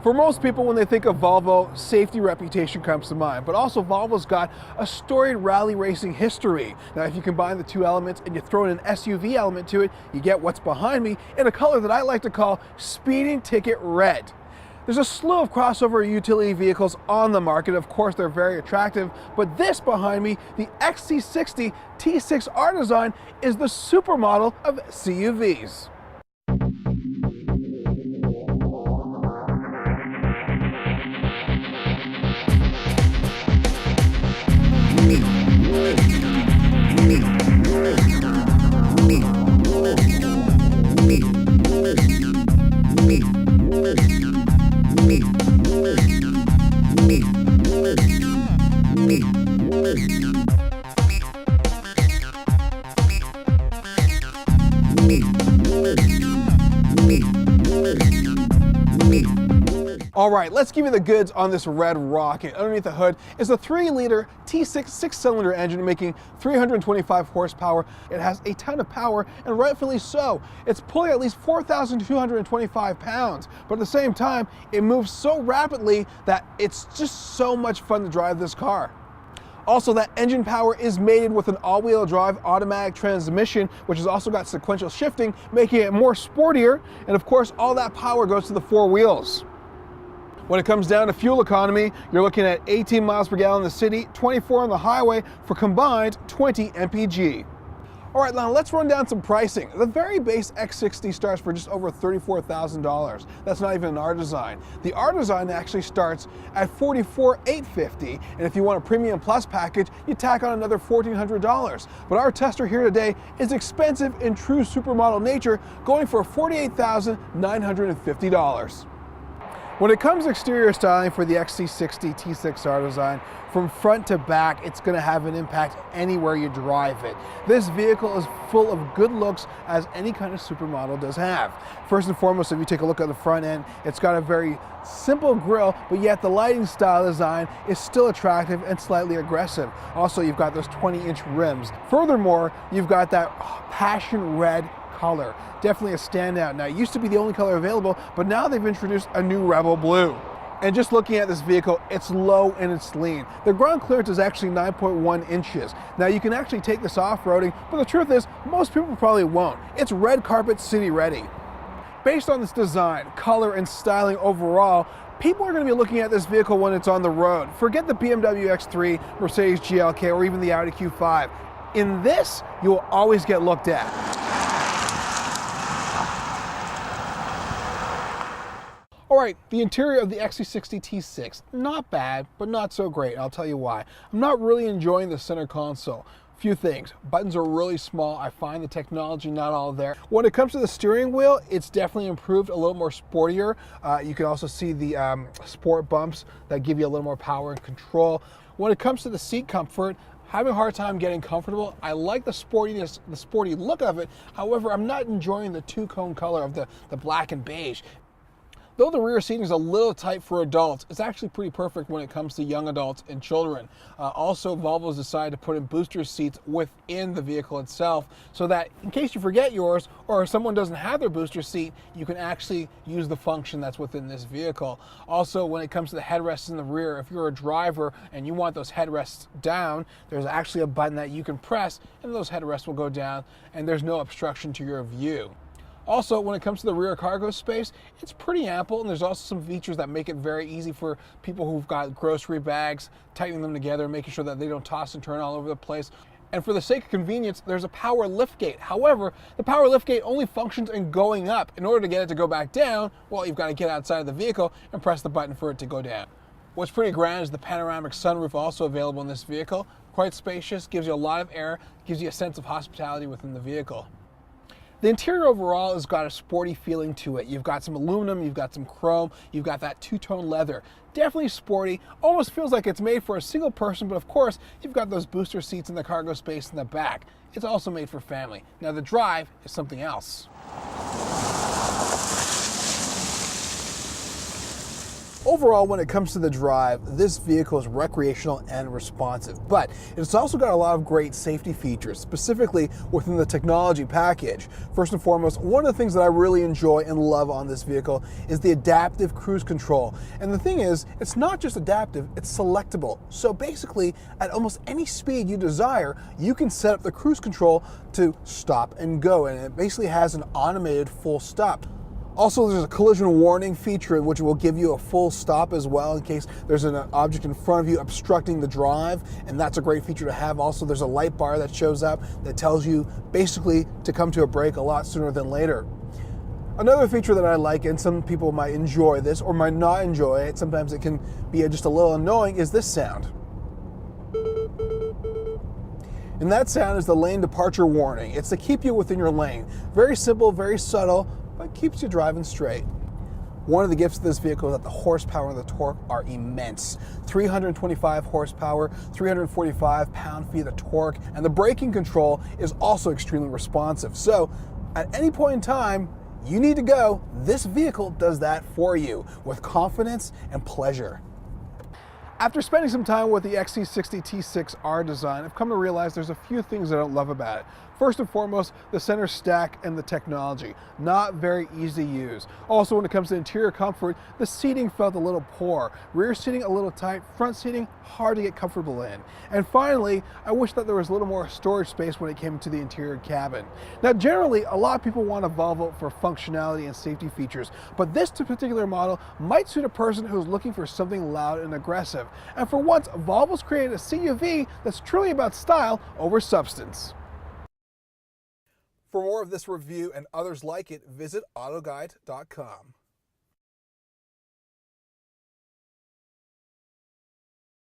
For most people, when they think of Volvo, safety reputation comes to mind, but also Volvo's got a storied rally racing history. Now, if you combine the two elements and you throw in an SUV element to it, you get what's behind me in a color that I like to call speeding ticket red. There's a slew of crossover utility vehicles on the market. Of course, they're very attractive, but this behind me, the XC60 T6 R design, is the supermodel of CUVs. All right, let's give you the goods on this red rocket. Underneath the hood is a 3-liter T6 six-cylinder engine making 325 horsepower. It has a ton of power, and rightfully so. It's pulling at least 4,225 pounds, but at the same time, it moves so rapidly that it's just so much fun to drive this car. Also, that engine power is mated with an all-wheel drive automatic transmission, which has also got sequential shifting, making it more sportier, and of course, all that power goes to the 4 wheels. When it comes down to fuel economy, you're looking at 18 miles per gallon in the city, 24 on the highway for combined 20 mpg. All right, now let's run down some pricing. The very base X60 starts for just over $34,000. That's not even an R design. The R design actually starts at $44,850, and if you want a premium plus package, you tack on another $1,400. But our tester here today is expensive in true supermodel nature, going for $48,950. When it comes to exterior styling for the XC60 T6R design, from front to back, it's going to have an impact anywhere you drive it. This vehicle is full of good looks, as any kind of supermodel does have. First and foremost, if you take a look at the front end, it's got a very simple grille, but yet the lighting style design is still attractive and slightly aggressive. Also, you've got those 20-inch rims. Furthermore, you've got that passion red color. Definitely a standout. Now, it used to be the only color available, but now they've introduced a new Rebel Blue. And just looking at this vehicle, it's low and it's lean. The ground clearance is actually 9.1 inches. Now, you can actually take this off-roading, but the truth is, most people probably won't. It's red carpet city ready. Based on this design, color, and styling overall, people are going to be looking at this vehicle when it's on the road. Forget the BMW X3, Mercedes GLK, or even the Audi Q5. In this, you will always get looked at. All right, the interior of the XC60 T6, not bad, but not so great. I'll tell you why. I'm not really enjoying the center console. Few things. Buttons are really small. I find the technology not all there. When it comes to the steering wheel, it's definitely improved, a little more sportier. You can also see the sport bumps that give you a little more power and control. When it comes to the seat comfort, having a hard time getting comfortable. I like the sportiness, the sporty look of it. However, I'm not enjoying the two-tone color of the black and beige. Though the rear seating is a little tight for adults, it's actually pretty perfect when it comes to young adults and children. Also, Volvo's decided to put in booster seats within the vehicle itself, so that in case you forget yours, or if someone doesn't have their booster seat, you can actually use the function that's within this vehicle. Also, when it comes to the headrests in the rear, if you're a driver and you want those headrests down, there's actually a button that you can press and those headrests will go down, and there's no obstruction to your view. Also, when it comes to the rear cargo space, it's pretty ample, and there's also some features that make it very easy for people who've got grocery bags, tightening them together, making sure that they don't toss and turn all over the place. And for the sake of convenience, there's a power liftgate. However, the power liftgate only functions in going up. In order to get it to go back down, well, you've got to get outside of the vehicle and press the button for it to go down. What's pretty grand is the panoramic sunroof, also available in this vehicle. Quite spacious, gives you a lot of air, gives you a sense of hospitality within the vehicle. The interior overall has got a sporty feeling to it. You've got some aluminum, you've got some chrome, you've got that two-tone leather. Definitely sporty, almost feels like it's made for a single person, but of course, you've got those booster seats in the cargo space in the back. It's also made for family. Now, the drive is something else. Overall, when it comes to the drive, this vehicle is recreational and responsive, but it's also got a lot of great safety features, specifically within the technology package. First and foremost, one of the things that I really enjoy and love on this vehicle is the adaptive cruise control. And the thing is, it's not just adaptive, it's selectable. So basically, at almost any speed you desire, you can set up the cruise control to stop and go, and it basically has an automated full stop. Also, there's a collision warning feature which will give you a full stop as well in case there's an object in front of you obstructing the drive, and that's a great feature to have. Also, there's a light bar that shows up that tells you basically to come to a brake a lot sooner than later. Another feature that I like, and some people might enjoy this or might not enjoy it, sometimes it can be just a little annoying, is this sound. And that sound is the lane departure warning. It's to keep you within your lane. Very simple, very subtle, but keeps you driving straight. One of the gifts of this vehicle is that the horsepower and the torque are immense. 325 horsepower, 345 pound-feet of torque, and the braking control is also extremely responsive. So at any point in time you need to go, this vehicle does that for you with confidence and pleasure. After spending some time with the XC60 T6R design, I've come to realize there's a few things I don't love about it. First and foremost, the center stack and the technology. Not very easy to use. Also, when it comes to interior comfort, the seating felt a little poor. Rear seating a little tight, front seating hard to get comfortable in. And finally, I wish that there was a little more storage space when it came to the interior cabin. Now, generally, a lot of people want a Volvo for functionality and safety features, but this particular model might suit a person who's looking for something loud and aggressive. And for once, Volvo's created a CUV that's truly about style over substance. For more of this review and others like it, visit autoguide.com.